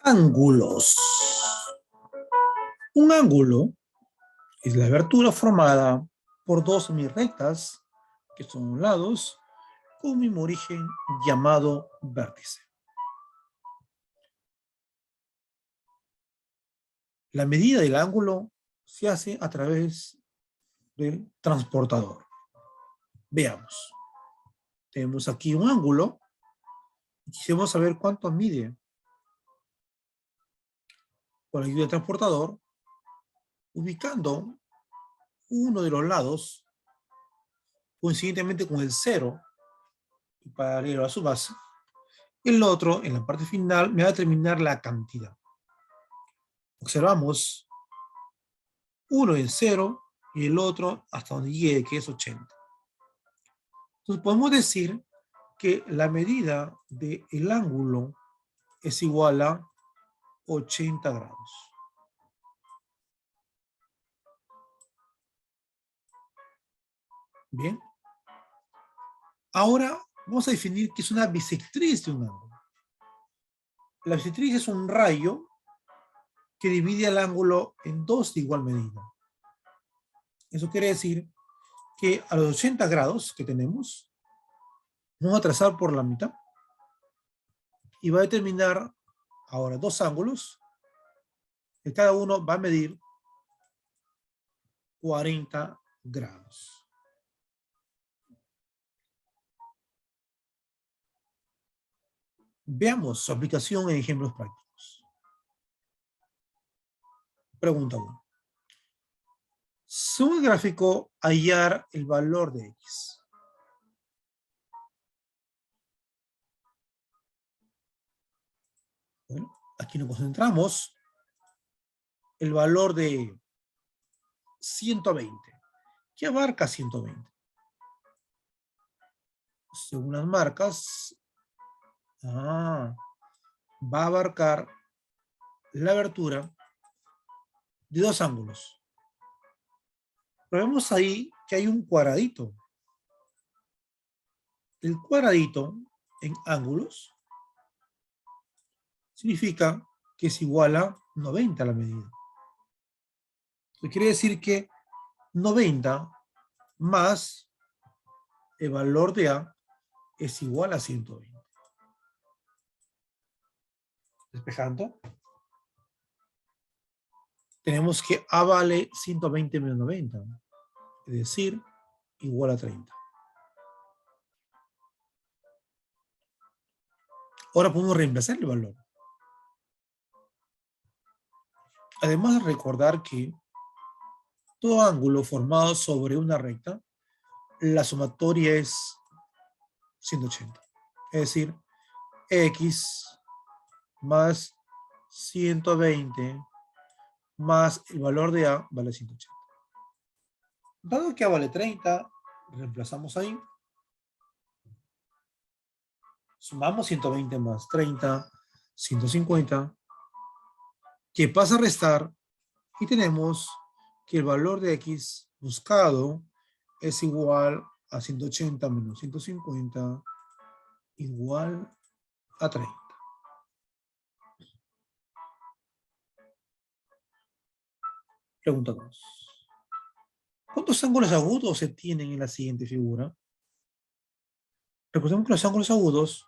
Ángulos. Un ángulo es la abertura formada por dos semirectas, que son lados, con un mismo origen llamado vértice. La medida del ángulo se hace a través del transportador. Veamos. Tenemos aquí un ángulo y quisiéramos saber cuánto mide. Con la ayuda del transportador, ubicando uno de los lados coincidentemente con el 0 y paralelo a su base, el otro, en la parte final, me va a determinar la cantidad. Observamos uno en 0 y el otro hasta donde llegue, que es 80. Entonces podemos decir que la medida del ángulo es igual a 80 grados. Bien. Ahora vamos a definir qué es una bisectriz de un ángulo. La bisectriz es un rayo que divide el ángulo en dos de igual medida. Eso quiere decir que a los 80 grados que tenemos, vamos a trazar por la mitad y va a determinar ahora dos ángulos que cada uno va a medir 40 grados. Veamos su aplicación en ejemplos prácticos. Pregunta 1. Según el gráfico, hallar el valor de X. Bueno, aquí nos concentramos. El valor de 120. ¿Qué abarca 120? Según las marcas, va a abarcar la abertura de dos ángulos. Pero vemos ahí que hay un cuadradito. El cuadradito en ángulos significa que es igual a 90 la medida. Eso quiere decir que 90 más el valor de A es igual a 120. Despejando. Tenemos que A vale 120 menos 90. Es decir, igual a 30. Ahora podemos reemplazar el valor. Además de recordar que todo ángulo formado sobre una recta, la sumatoria es 180. Es decir, X más 120 más el valor de A vale 180. Dado que A vale 30, reemplazamos ahí. Sumamos 120 más 30, 150, que pasa a restar y tenemos que el valor de X buscado es igual a 180 menos 150 igual a 30. Pregunta 2. ¿Cuántos ángulos agudos se tienen en la siguiente figura? Recordemos que los ángulos agudos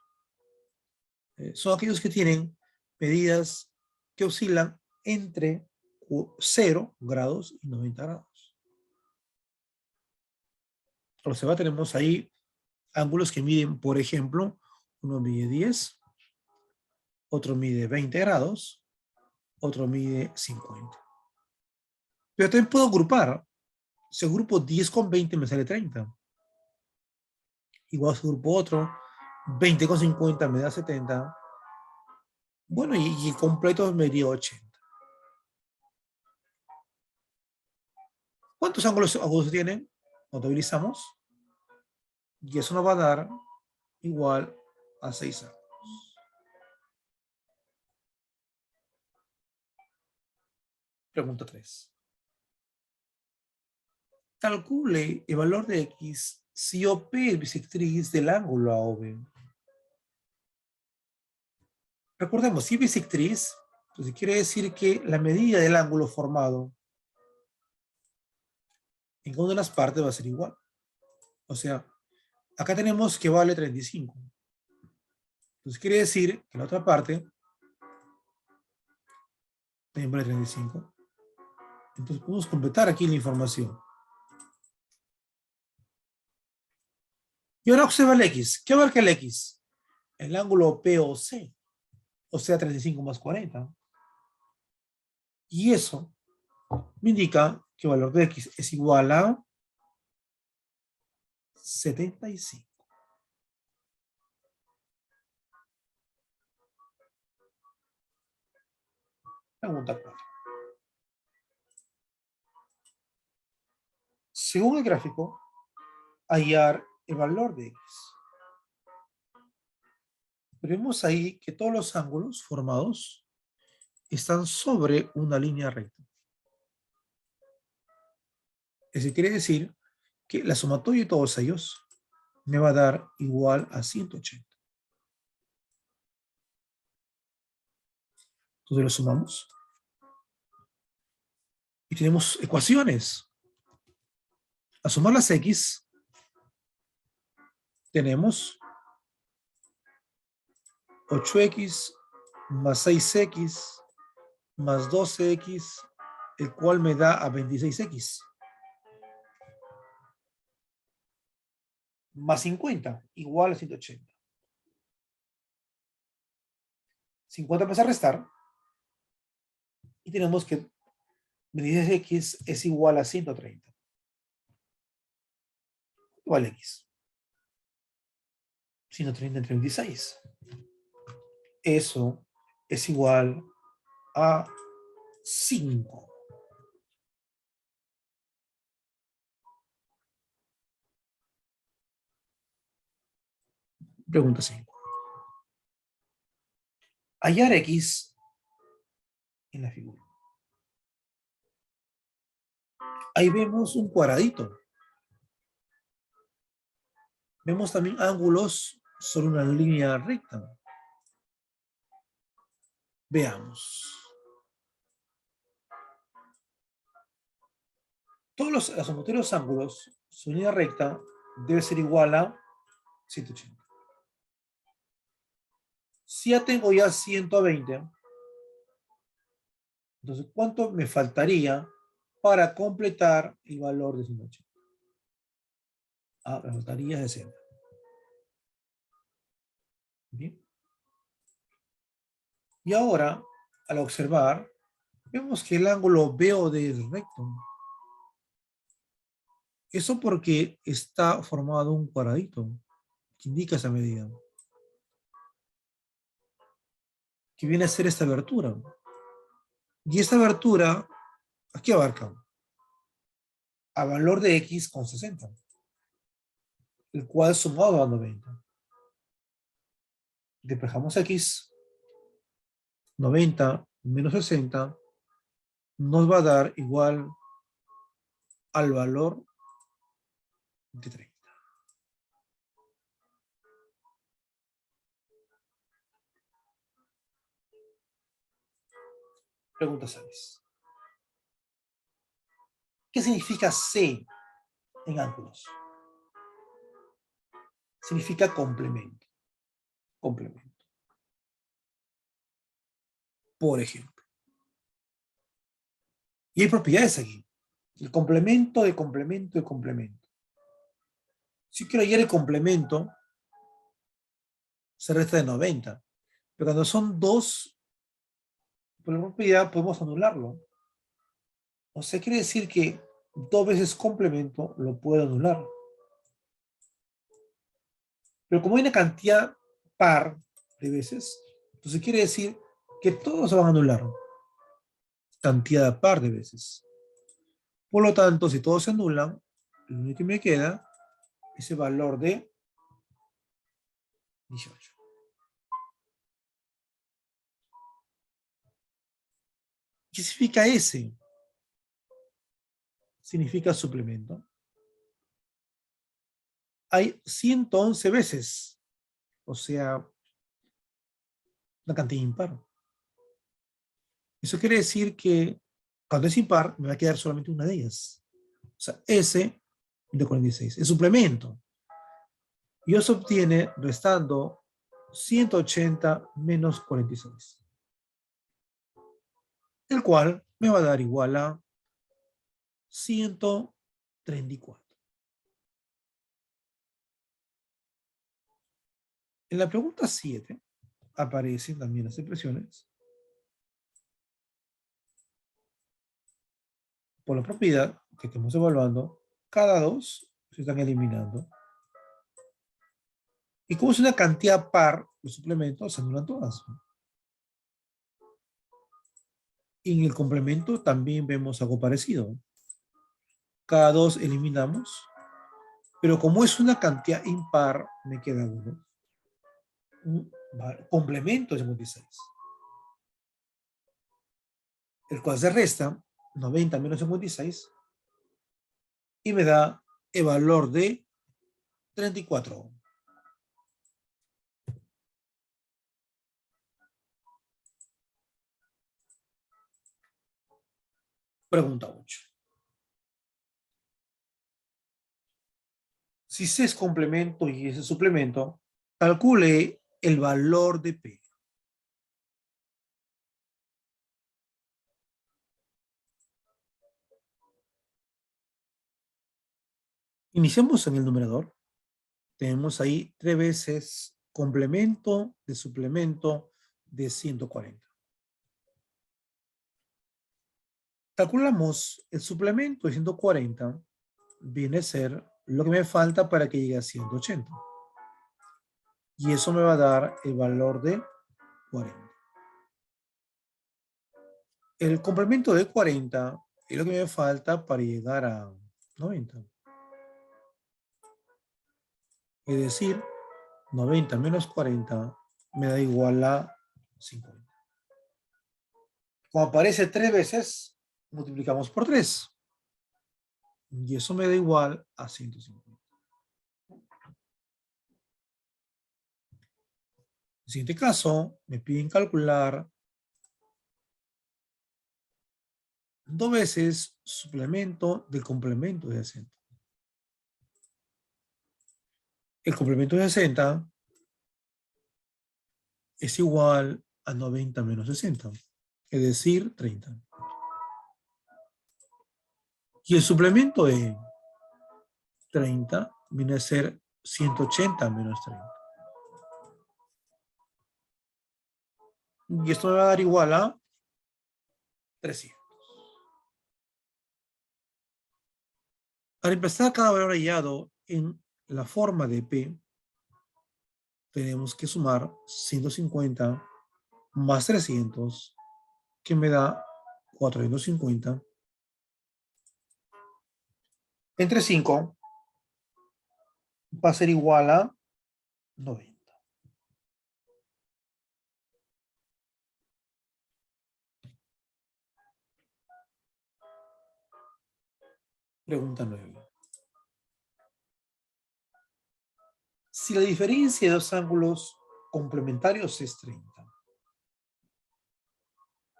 son aquellos que tienen medidas que oscilan entre 0 grados y 90 grados. Observa, tenemos ahí ángulos que miden, por ejemplo, uno mide 10, otro mide 20 grados, otro mide 50. Pero también puedo agrupar. Si agrupo 10 con 20 me sale 30. Igual si agrupo otro, 20 con 50 me da 70. Bueno, y completo me dio 80. ¿Cuántos ángulos agudos tienen? Contabilizamos. Y eso nos va a dar igual a 6 ángulos. Pregunta 3. Calcule el valor de X si OP es bisectriz del ángulo AOB. Recordemos, si es bisectriz, Entonces quiere decir que la medida del ángulo formado en cada una de las partes va a ser igual. O sea, acá tenemos que vale 35. Entonces quiere decir que la otra parte también vale 35. Entonces podemos completar aquí la información. Y ahora observa el X. ¿Qué abarca el X? El ángulo POC, o sea 35 más 40. Y eso me indica que el valor de X es igual a 75. Pregunta 4. Según el gráfico, hallar el valor de X. Vemos ahí que todos los ángulos formados están sobre una línea recta. Eso quiere decir que la sumatoria de todos ellos me va a dar igual a 180. Entonces lo sumamos. Y tenemos ecuaciones. A sumar las X, tenemos 8X más 6X más 12X, el cual me da a 26X. Más 50, igual a 180. 50 pasa a restar. Y tenemos que 26X es igual a 130. Igual a X. 130 entre 26. Eso es igual a 5. Pregunta 5. Hallar X en la figura. Ahí vemos un cuadradito. Vemos también ángulos sobre una línea recta. Veamos. Todos los ángulos, su línea recta debe ser igual a 180. Si ya tengo ya 120, entonces ¿cuánto me faltaría para completar el valor de 180? Me faltaría 60. Bien. Y ahora, al observar, vemos que el ángulo BOD es recto. Eso porque está formado un cuadradito que indica esa medida, que viene a ser esta abertura. Y esta abertura, ¿a qué abarca? A valor de X con 60, el cual sumado a 90. Despejamos X, 90 menos 60 nos va a dar igual al valor de 30. Pregunta 6. ¿Qué significa C en ángulos? Significa complemento. Complemento. Por ejemplo. Y hay propiedades aquí. El complemento de complemento de complemento. Si quiero hallar el complemento, se resta de 90. Pero cuando son dos, por la propiedad podemos anularlo. O sea, quiere decir que 2 veces complemento lo puedo anular. Pero como hay una cantidad par de veces, entonces quiere decir que todos se van a anular. Cantidad par de veces. Por lo tanto, si todos se anulan, lo único que me queda es el valor de 18. ¿Qué significa S? Significa suplemento. Hay 111 veces, o sea, una cantidad impar. Eso quiere decir que cuando es impar, me va a quedar solamente una de ellas. O sea, S de 46. El suplemento. Y eso se obtiene restando 180 menos 46. El cual me va a dar igual a 134. En la pregunta 7 aparecen también las expresiones por la propiedad que estamos evaluando. Cada dos se están eliminando. Y como es una cantidad par, los suplementos se anulan todas. Y en el complemento también vemos algo parecido. Cada dos eliminamos, pero como es una cantidad impar, me queda uno. Un complemento de 56. El cual se resta 90 menos 56 y me da el valor de 34. Pregunta 8. Si C es complemento y S es suplemento, calcule el valor de P. Iniciamos en el numerador. Tenemos ahí 3 veces complemento de suplemento de 140. Calculamos el suplemento de 140, viene a ser lo que me falta para que llegue a 180. Y eso me va a dar el valor de 40. El complemento de 40 es lo que me falta para llegar a 90. Es decir, 90 menos 40 me da igual a 50. Como aparece 3 veces, multiplicamos por 3. Y eso me da igual a 150. En el siguiente caso, me piden calcular 2 veces suplemento del complemento de 60. El complemento de 60 es igual a 90 menos 60, es decir, 30. Y el suplemento de 30 viene a ser 180 menos 30. Y esto me va a dar igual a 300. Al empezar cada valor hallado en la forma de P, tenemos que sumar 150 más 300, que me da 450. Entre 5 va a ser igual a 90. Pregunta 9. Si la diferencia de dos ángulos complementarios es 30,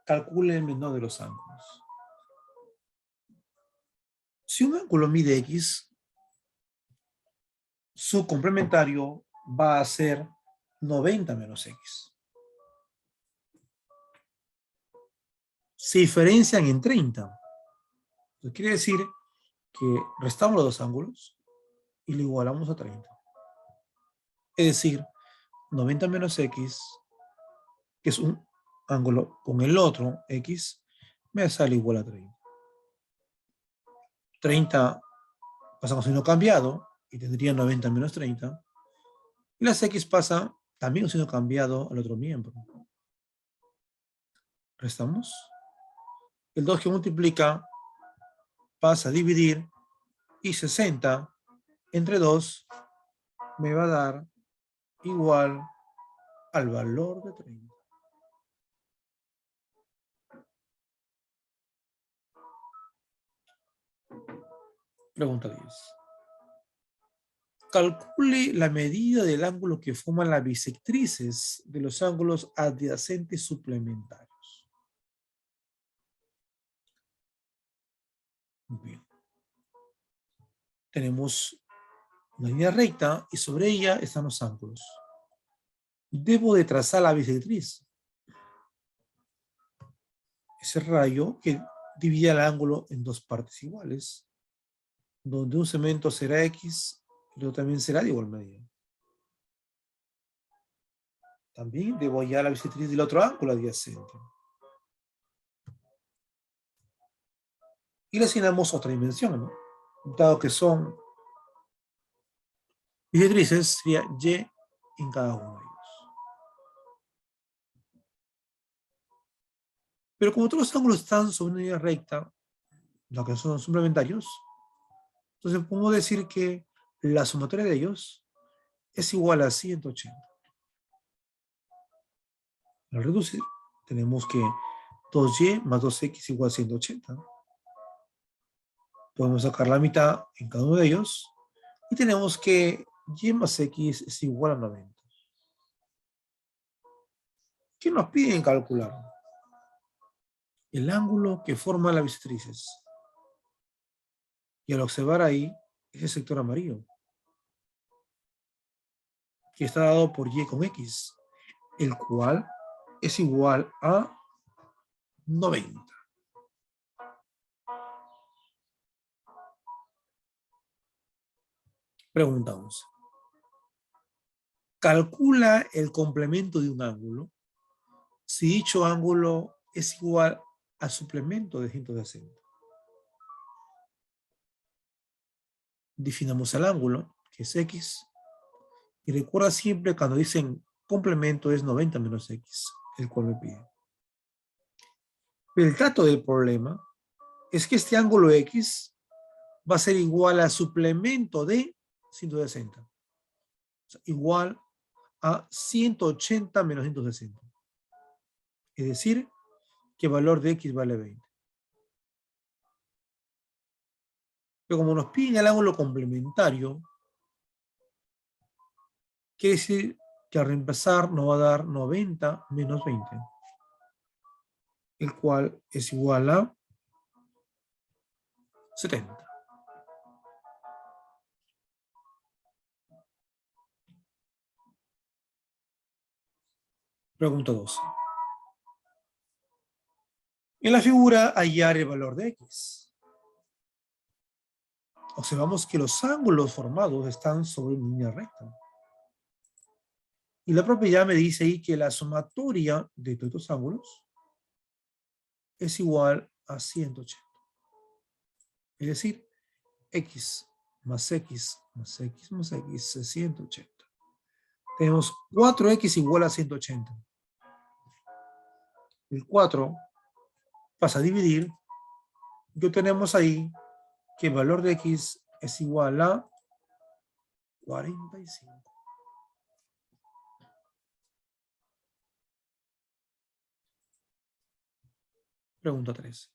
calcule el menor de los ángulos. Si un ángulo mide X, su complementario va a ser 90 menos X. Se diferencian en 30. Eso quiere decir que restamos los dos ángulos y lo igualamos a 30. Es decir, 90 menos X, que es un ángulo con el otro X, me sale igual a 30. 30 pasa como signo cambiado y tendría 90 menos 30. Y las X pasa también un signo cambiado al otro miembro. Restamos. El 2 que multiplica pasa a dividir y 60 entre 2 me va a dar igual al valor de 30. Pregunta 10. Calcule la medida del ángulo que forman las bisectrices de los ángulos adyacentes suplementarios. tenemos una línea recta y sobre ella están los ángulos. Debo de trazar la bisectriz. Ese rayo que divide el ángulo en dos partes iguales, donde un segmento será X y otro también será de igual medida. También debo hallar la bisectriz del otro ángulo adyacente. Y le asignamos otra dimensión, ¿no? Dado que son bisectrices, sería Y en cada uno de ellos. Pero como todos los ángulos están sobre una línea recta, lo que son suplementarios, entonces podemos decir que la sumatoria de ellos es igual a 180. Al reducir, tenemos que 2y más 2x igual a 180. Podemos sacar la mitad en cada uno de ellos y tenemos que y más x es igual a 90. ¿Qué nos piden calcular? El ángulo que forma las bisectrices. Y al observar ahí, es el sector amarillo, que está dado por y con x, el cual es igual a 90. Preguntamos. Calcula el complemento de un ángulo si dicho ángulo es igual al suplemento de 160. Definamos el ángulo, que es x, y recuerda siempre cuando dicen complemento es 90 menos x, el cual me pide. El trato del problema es que este ángulo x va a ser igual al suplemento de 160. O sea, igual a 180 menos 160. Es decir, que el valor de x vale 20. Pero como nos piden el ángulo complementario, quiere decir que al reemplazar nos va a dar 90 menos 20, el cual es igual a 70. Pregunta 12. En la figura hallar el valor de x. Observamos que los ángulos formados están sobre una línea recta. Y la propiedad me dice ahí que la sumatoria de todos estos ángulos es igual a 180. Es decir, x más x más x más x es 180. Tenemos 4x igual a 180. El 4 pasa a dividir. Y tenemos ahí que el valor de x es igual a 45. Pregunta 3.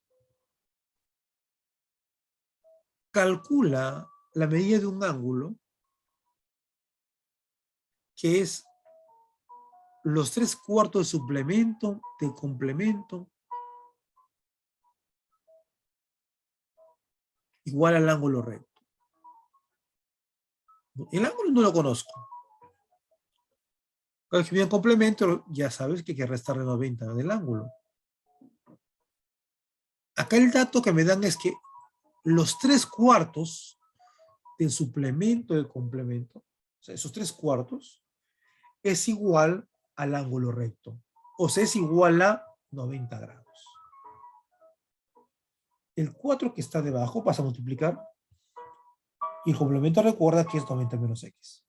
Calcula la medida de un ángulo que es los 3/4 de suplemento, de complemento, igual al ángulo recto. El ángulo no lo conozco. Cada vez que viene complemento, ya sabes que hay que restarle 90 del ángulo. Acá el dato que me dan es que los 3/4 del suplemento del complemento, o sea, esos 3/4, es igual al ángulo recto. O sea, es igual a 90 grados. El 4 que está debajo pasa a multiplicar y el complemento recuerda que es 90 menos x.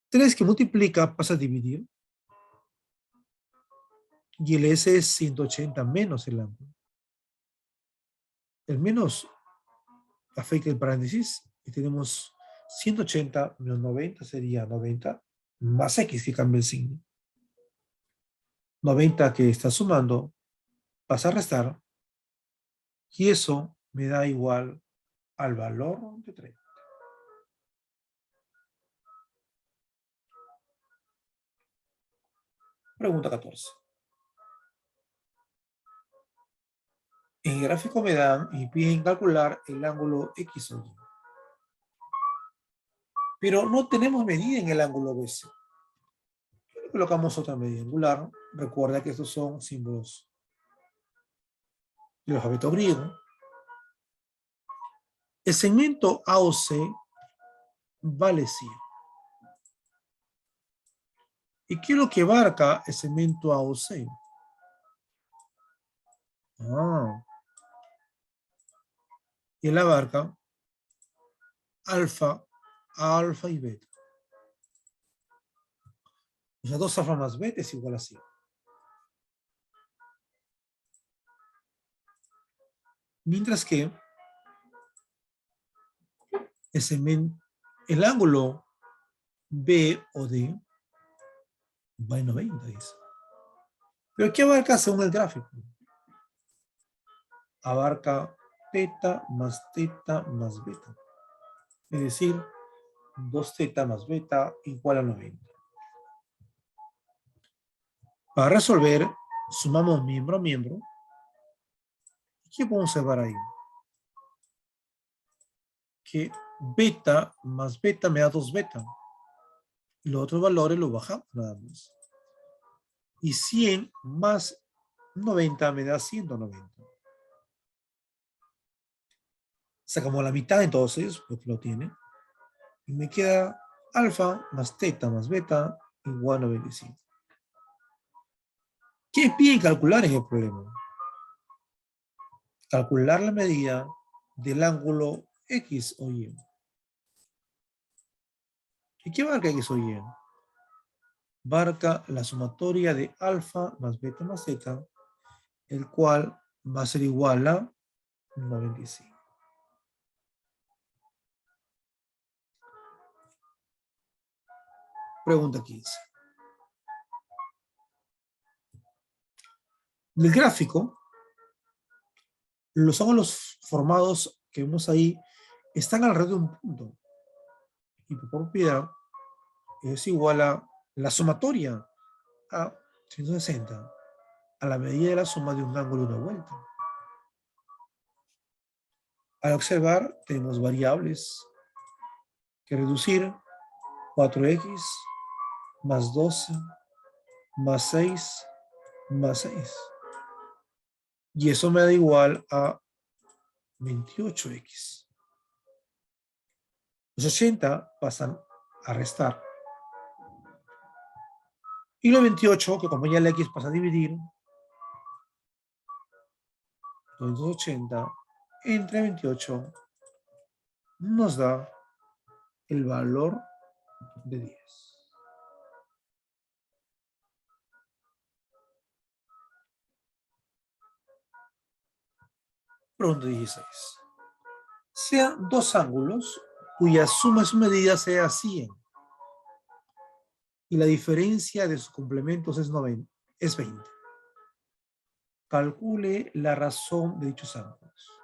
3 que multiplica pasa a dividir y el S es 180 menos el ángulo. El menos afecta el paréntesis y tenemos 180 menos 90 sería 90 más x que cambia el signo. 90 que está sumando pasa a restar y eso me da igual al valor de 30. Pregunta 14. En En el gráfico me dan y piden calcular el ángulo X o Y. Pero no tenemos medida en el ángulo BC. Colocamos otra medida angular. Recuerda que estos son símbolos del alfabeto griego. El segmento AOC vale 100. ¿Y qué es lo que abarca el segmento AOC? Él abarca alfa, alfa y beta. O sea, 2 alfa más beta es igual a 100. Mientras que el ángulo B o D va en 90, dice. ¿Pero qué abarca según el gráfico? Abarca teta más beta. Es decir, 2 teta más beta igual a 90. Para resolver, sumamos miembro a miembro. ¿Qué podemos observar ahí? Que beta más beta me da 2 beta. Y los otros valores los bajamos nada más. Y 100 más 90 me da 190. Sacamos la mitad entonces, porque lo tiene. Y me queda alfa más teta más beta igual a 95. ¿Qué piden calcular en el problema? Calcular la medida del ángulo X o Y. ¿Y qué marca X o Y? Marca la sumatoria de alfa más beta más zeta, el cual va a ser igual a 95. Pregunta 15. En el gráfico, los ángulos formados que vemos ahí están alrededor de un punto. Y por propiedad es igual a la sumatoria a 160 a la medida de la suma de un ángulo de una vuelta. Al observar, tenemos variables que reducir. 4x más 12 más 6 más 6. Y eso me da igual a 28x. Los 80 pasan a restar. Y los 28, que como ya la x pasa a dividir, 280 entre 28 nos da el valor de 10. Pregunta 16. Sean dos ángulos cuya suma de sus medidas sea 100 y la diferencia de sus complementos es 20. Calcule la razón de dichos ángulos.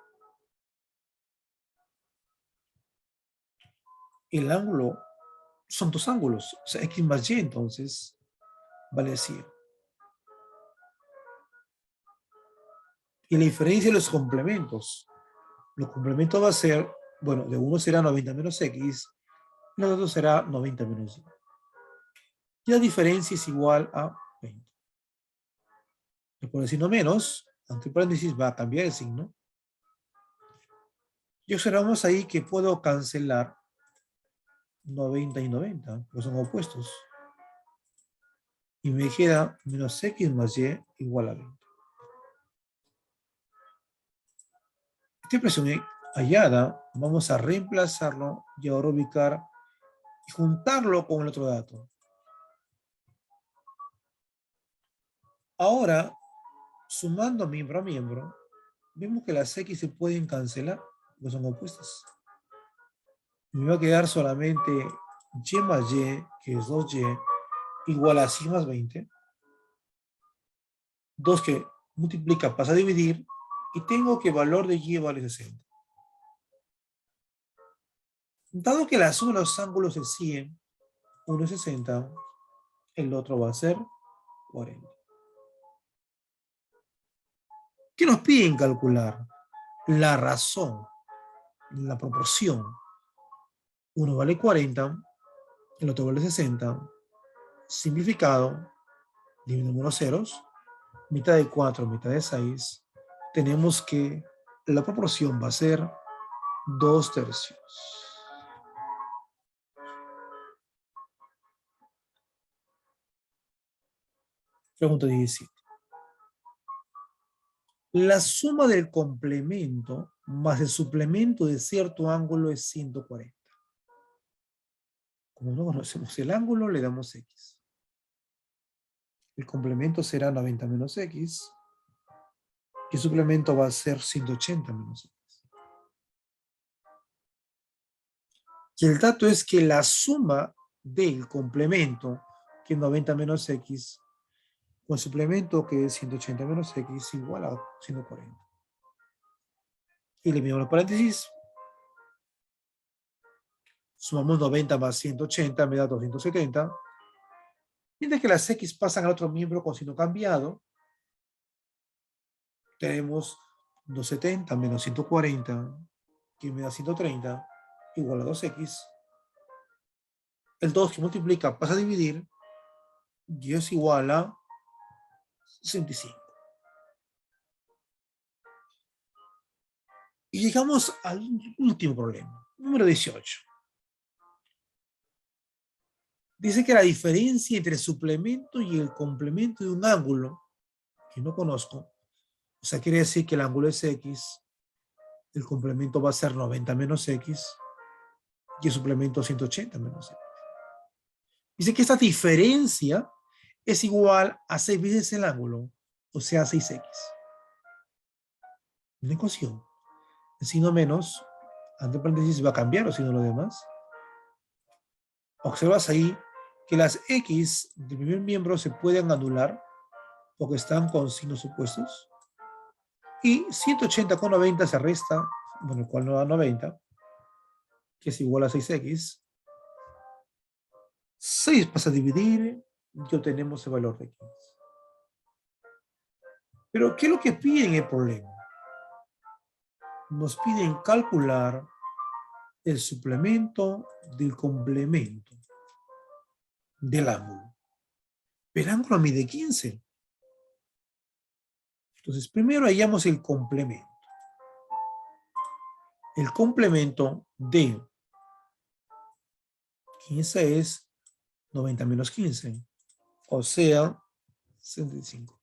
El ángulo son dos ángulos, o sea, x más y, entonces vale 100. Y la diferencia de los complementos. Los complementos va a ser, bueno, de uno será 90 menos x, y el otro será 90 menos y. Y la diferencia es igual a 20. Después el signo menos, entre paréntesis va a cambiar el signo. Y observamos ahí que puedo cancelar 90 y 90, porque son opuestos. Y me queda menos x más y igual a 20. Esta expresión hallada, vamos a reemplazarlo y ahora ubicar y juntarlo con el otro dato. Ahora, sumando miembro a miembro, vemos que las x se pueden cancelar, porque son opuestas. Me va a quedar solamente y más y, que es 2y, igual a 100 más 20. 2 que multiplica pasa a dividir, y tengo que el valor de y vale 60. Dado que la suma de los ángulos es 100, uno es 60, el otro va a ser 40. ¿Qué nos piden calcular? La razón, la proporción. Uno vale 40, el otro vale 60. Simplificado, dividimos los ceros, mitad de 4, mitad de 6. Tenemos que la proporción va a ser 2/3. Pregunta 17. La suma del complemento más el suplemento de cierto ángulo es 140. Como no conocemos el ángulo, le damos X. El complemento será 90 menos X. Y el suplemento va a ser 180 menos X. Y el dato es que la suma del complemento, que es 90 menos X, con el suplemento, que es 180 menos X, igual a 140. Y eliminamos los paréntesis. Sumamos 90 más 180, me da 270. Mientras que las X pasan al otro miembro con signo cambiado, tenemos 270 menos 140, que me da 130, igual a 2X. El 2 que multiplica pasa a dividir, y es igual a 65. Y llegamos al último problema, número 18. Dice que la diferencia entre el suplemento y el complemento de un ángulo, que no conozco, o sea, quiere decir que el ángulo es X, el complemento va a ser 90 menos X, y el suplemento 180 menos X. Dice que esta diferencia es igual a 6 veces el ángulo, o sea, 6X. Una ecuación. El signo menos, entre paréntesis, va a cambiar, o si no lo demás. Observas ahí que las X del primer miembro se pueden anular porque están con signos opuestos. Y 180 con 90 se resta, bueno, el cual no da 90, que es igual a 6X. 6 pasa a dividir y obtenemos el valor de 15. Pero, ¿qué es lo que piden el problema? Nos piden calcular el suplemento del complemento del ángulo. El ángulo mide 15. Entonces, primero hallamos el complemento. El complemento de 15 es 90 menos 15, o sea, 65.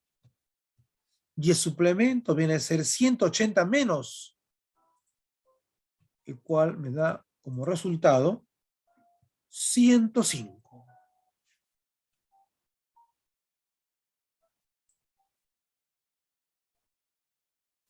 Y el suplemento viene a ser 180 menos, el cual me da como resultado 105.